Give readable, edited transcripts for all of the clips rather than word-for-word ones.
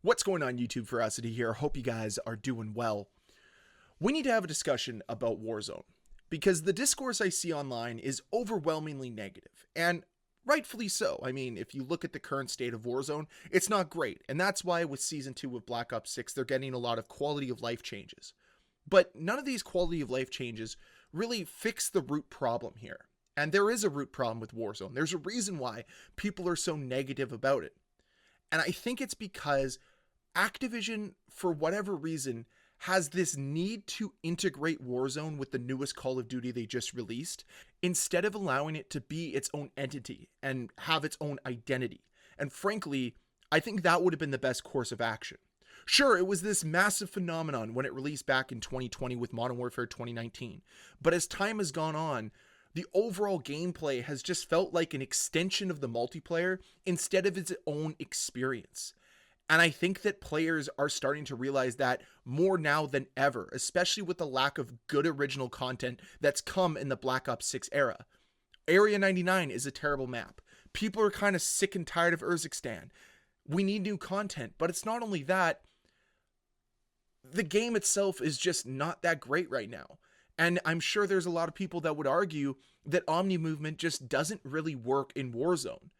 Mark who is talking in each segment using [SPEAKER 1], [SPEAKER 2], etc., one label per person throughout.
[SPEAKER 1] What's going on, YouTube? Ferocity here. Hope you guys are doing well. We need to have a discussion about Warzone because the discourse I see online is overwhelmingly negative, and rightfully so. I mean, if you look at the current state of Warzone, it's not great, and that's why with Season 2 of Black Ops 6, they're getting a lot of quality of life changes. But none of these quality of life changes really fix the root problem here. And there is a root problem with Warzone. There's a reason why people are so negative about it. And I think it's because Activision, for whatever reason, has this need to integrate Warzone with the newest Call of Duty they just released, instead of allowing it to be its own entity and have its own identity. And frankly, I think that would have been the best course of action. Sure, it was this massive phenomenon when it released back in 2020 with Modern Warfare 2019, but as time has gone on, the overall gameplay has just felt like an extension of the multiplayer instead of its own experience. And I think that players are starting to realize that more now than ever, especially with the lack of good original content that's come in the Black Ops 6 era. Area 99 is a terrible map. People are kind of sick and tired of Urzikstan. We need new content, but it's not only that, the game itself is just not that great right now. And I'm sure there's a lot of people that would argue that Omni movement just doesn't really work in Warzone.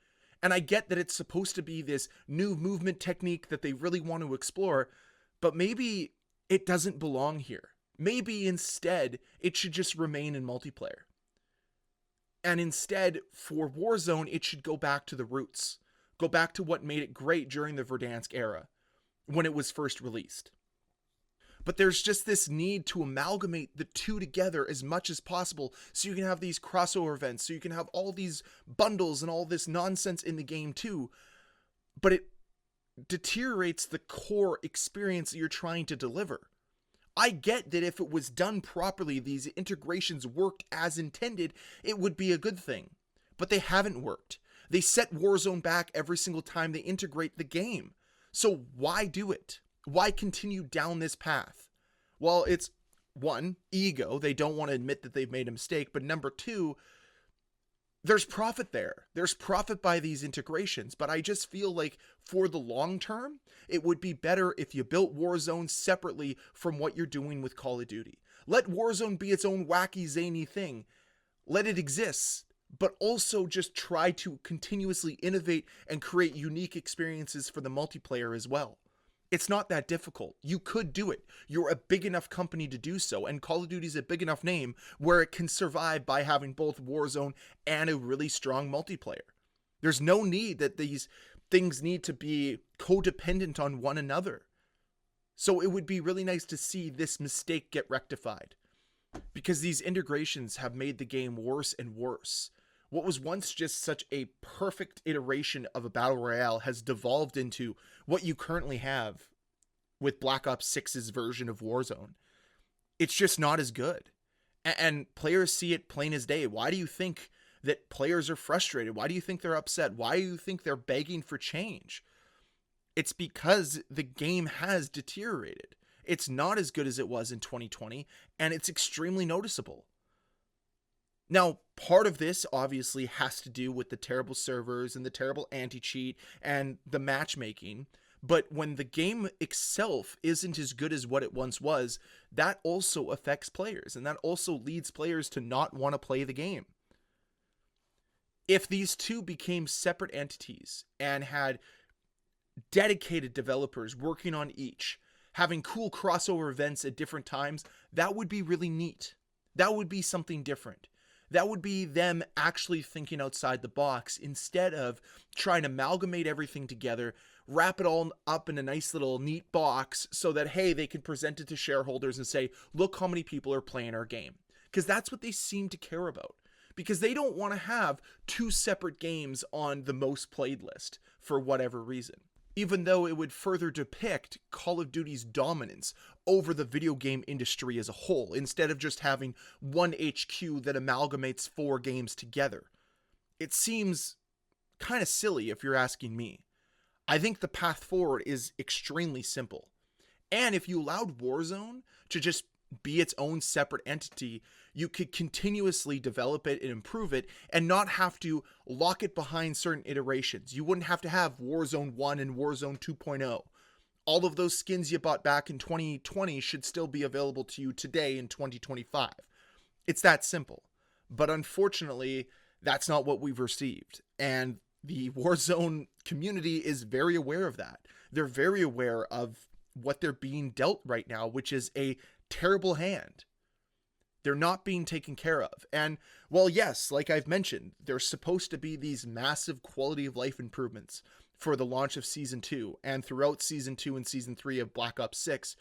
[SPEAKER 1] And I get that it's supposed to be this new movement technique that they really want to explore, but maybe it doesn't belong here. Maybe instead it should just remain in multiplayer. And instead, for Warzone, it should go back to the roots. Go back to what made it great during the Verdansk era, when it was first released. But there's just this need to amalgamate the two together as much as possible so you can have these crossover events, so you can have all these bundles and all this nonsense in the game too. But it deteriorates the core experience that you're trying to deliver. I get that if it was done properly, these integrations worked as intended, it would be a good thing. But they haven't worked. They set Warzone back every single time they integrate the game. So why do it? Why continue down this path? Well, it's one, ego. They don't want to admit that they've made a mistake. But number two, there's profit there. There's profit by these integrations. But I just feel like for the long term, it would be better if you built Warzone separately from what you're doing with Call of Duty. Let Warzone be its own wacky, zany thing. Let it exist. But also just try to continuously innovate and create unique experiences for the multiplayer as well. It's not that difficult. You could do it. You're a big enough company to do so, and Call of Duty is a big enough name where it can survive by having both Warzone and a really strong multiplayer. There's no need that these things need to be codependent on one another. So it would be really nice to see this mistake get rectified, because these integrations have made the game worse and worse. What was once just such a perfect iteration of a battle royale has devolved into what you currently have with Black Ops 6's version of Warzone. It's just not as good. And players see it plain as day. Why do you think that players are frustrated? Why do you think they're upset? Why do you think they're begging for change? It's because the game has deteriorated. It's not as good as it was in 2020, and it's extremely noticeable. Now, part of this obviously has to do with the terrible servers and the terrible anti-cheat and the matchmaking. But when the game itself isn't as good as what it once was, that also affects players. And that also leads players to not want to play the game. If these two became separate entities and had dedicated developers working on each, having cool crossover events at different times, that would be really neat. That would be something different. That would be them actually thinking outside the box instead of trying to amalgamate everything together, wrap it all up in a nice little neat box so that, hey, they can present it to shareholders and say, look how many people are playing our game. Because that's what they seem to care about. Because they don't want to have two separate games on the most played list for whatever reason. Even though it would further depict Call of Duty's dominance over the video game industry as a whole, instead of just having one HQ that amalgamates 4 games together. It seems kind of silly if you're asking me. I think the path forward is extremely simple. And if you allowed Warzone to just be its own separate entity, you could continuously develop it and improve it and not have to lock it behind certain iterations. You wouldn't have to have Warzone 1 and Warzone 2.0. all of those skins you bought back in 2020 should still be available to you today in 2025. It's that simple. But unfortunately, that's not what we've received. And the Warzone community is very aware of that. They're very aware of what they're being dealt right now, which is a terrible hand. They're not being taken care of. And, well, yes, like I've mentioned, there's supposed to be these massive quality of life improvements for the launch of Season 2 and throughout Season 2 and Season 3 of Black Ops 6.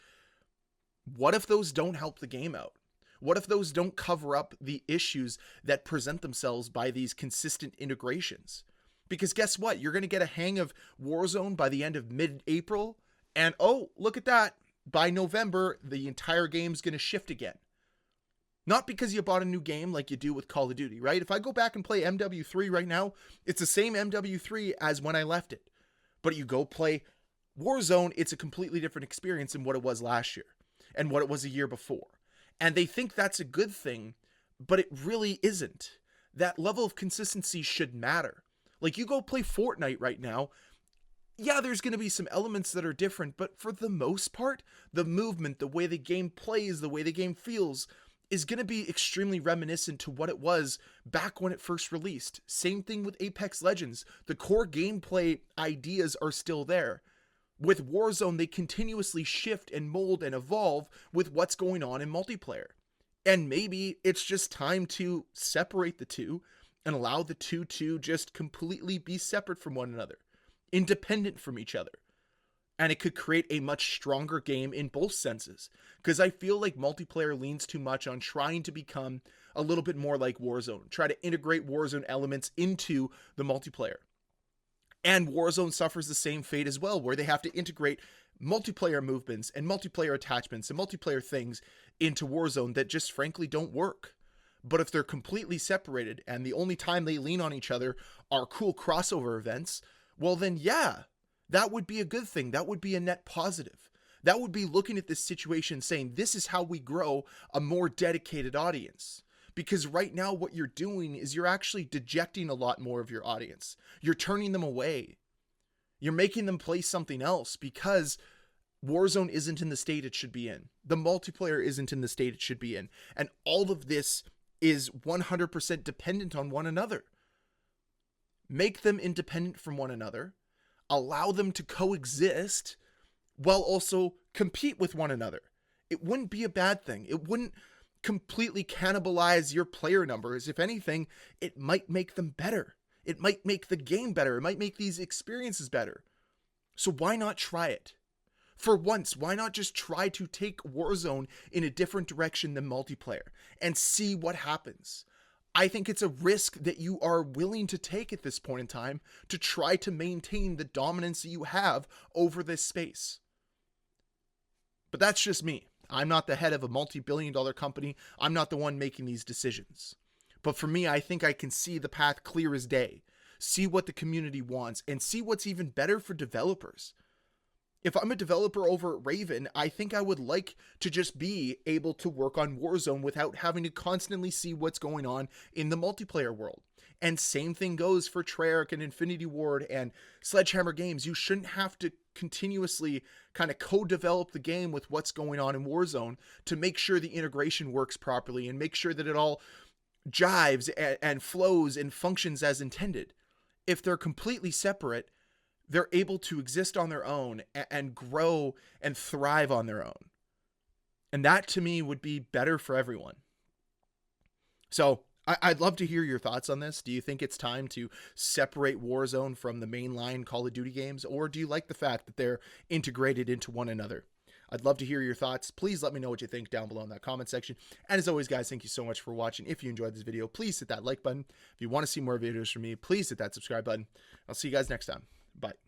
[SPEAKER 1] What if those don't help the game out? What if those don't cover up the issues that present themselves by these consistent integrations? Because guess what? You're going to get a hang of Warzone by the end of mid-April, and oh, look at that. By November, the entire game's going to shift again. Not because you bought a new game like you do with Call of Duty, right? If I go back and play MW3 right now, it's the same MW3 as when I left it. But you go play Warzone, it's a completely different experience than what it was last year and what it was a year before. And they think that's a good thing, but it really isn't. That level of consistency should matter. Like, you go play Fortnite right now, yeah, there's going to be some elements that are different, but for the most part, the movement, the way the game plays, the way the game feels, is going to be extremely reminiscent to what it was back when it first released. Same thing with Apex Legends. The core gameplay ideas are still there. With Warzone, they continuously shift and mold and evolve with what's going on in multiplayer. And maybe it's just time to separate the two and allow the two to just completely be separate from one another, independent from each other. And it could create a much stronger game in both senses. Because I feel like multiplayer leans too much on trying to become a little bit more like Warzone. Try to integrate Warzone elements into the multiplayer. And Warzone suffers the same fate as well, where they have to integrate multiplayer movements and multiplayer attachments and multiplayer things into Warzone that just frankly don't work. But if they're completely separated and the only time they lean on each other are cool crossover events, well then yeah, that would be a good thing. That would be a net positive. That would be looking at this situation saying, this is how we grow a more dedicated audience. Because right now what you're doing is you're actually dejecting a lot more of your audience. You're turning them away. You're making them play something else because Warzone isn't in the state it should be in. The multiplayer isn't in the state it should be in. And all of this is 100% dependent on one another. Make them independent from one another. Allow them to coexist while also compete with one another. It wouldn't be a bad thing. It wouldn't completely cannibalize your player numbers. If anything, it might make them better. It might make the game better. It might make these experiences better. So why not try it? For once, why not just try to take Warzone in a different direction than multiplayer and see what happens? I think it's a risk that you are willing to take at this point in time to try to maintain the dominance that you have over this space. But that's just me. I'm not the head of a multi-billion-dollar company. I'm not the one making these decisions. But for me, I think I can see the path clear as day, see what the community wants, and see what's even better for developers. If I'm a developer over at Raven, I think I would like to just be able to work on Warzone without having to constantly see what's going on in the multiplayer world. And same thing goes for Treyarch and Infinity Ward and Sledgehammer Games. You shouldn't have to continuously kind of co-develop the game with what's going on in Warzone to make sure the integration works properly and make sure that it all jives and flows and functions as intended. If they're completely separate, they're able to exist on their own and grow and thrive on their own. And that to me would be better for everyone. So I'd love to hear your thoughts on this. Do you think it's time to separate Warzone from the mainline Call of Duty games, or do you like the fact that they're integrated into one another? I'd love to hear your thoughts. Please let me know what you think down below in that comment section. And as always, guys, thank you so much for watching. If you enjoyed this video, please hit that like button. If you want to see more videos from me, please hit that subscribe button. I'll see you guys next time. Bye.